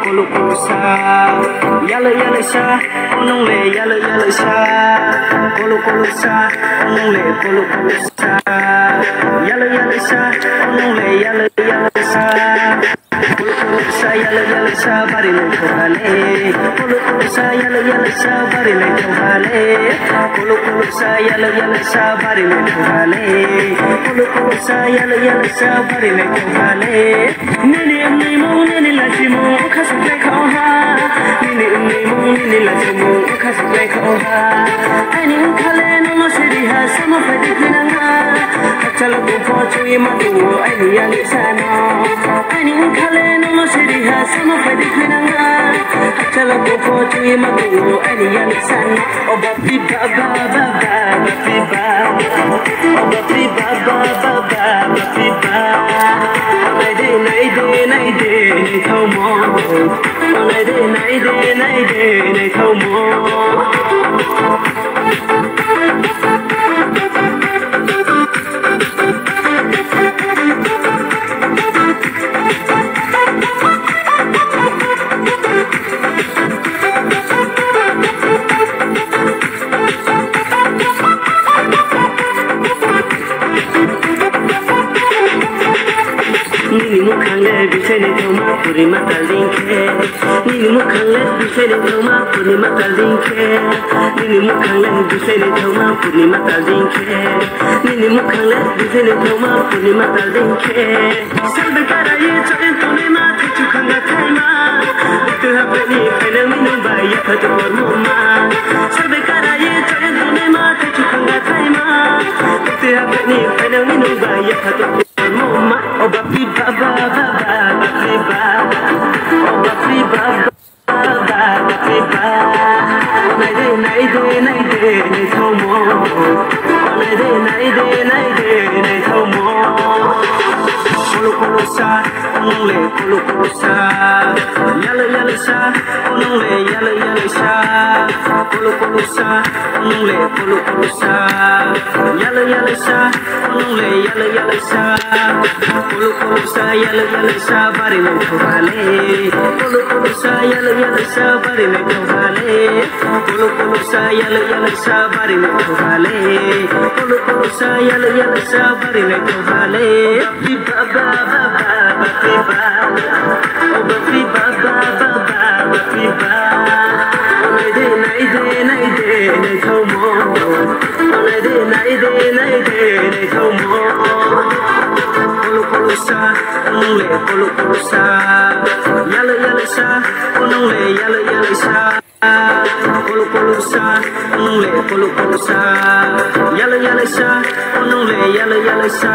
Kulukusa, yala yala sha, onole yala yala sha. Kulukusa, onole kulukusa, yala yala sha, onole yala yala sha. Kulukusa yala yala sha, bari le chokale. Kulukusa yala yala sha, bari le chokale. Kulukusa yala yala sha, bari le chokale. Kulukusa yala yala sha, bari le chokale. Nini amni mo, nini lashimo, kasu play koha. Nini amni mo, nini lashimo, kasu play koha. Ani unkale no mo shiri ha, samo fedi pinanga. Chalo ko pocho imatu, ani yani sano. Ani unkale no mo shiri ha, samo fedi pinanga. Chalo ko pocho imatu, ani yani sano. Oba pi ba ba ba ba ba pi ba. Oba pi ba ba ba ba ba pi ba. Nay de thâu mò, nay de thâu mò. Nini mukhangle bisene thoma puri mata linke. Nini mukhangle bisene thoma puri mata linke. Nini mukhangle bisene thoma puri mata linke. Nini mukhangle bisene thoma puri mata linke. Salbe karaye choen tone ma thichu khanga thaima. Tu hapni phene minu ba yakhat orma. Salbe karaye choen tone ma thichu khanga thaima. Tu hapni phene minu ba yakhat orma. Oba pi ba ba ba ba pi ba. Oba pi ba ba ba pi ba. Nay de thâu mò. Nay de thâu mò. Kulukusa, onole kulukusa. Yala yala sha, onole yala yala sha. Kulukusa, onole kulukusa. Yala yala sha, onole yala yala sha. Kulukusa yala yala sha, bari le chokale. Kulukusa yala yala sha, bari le chokale. Kulukusa yala yala sha, bari le chokale. Kulukusa yala yala sha, bari le chokale. Ba ba ba ba ba ba. Oh ba ba ba ba ba ba. Nay de thâu mò. Nay de thâu mò. Kulukusa, onole kulukusa. Yala yala sha, onole yala yala sha. Kulukusa, onole kulukusa. Yala yala sha, onole yala yala sha.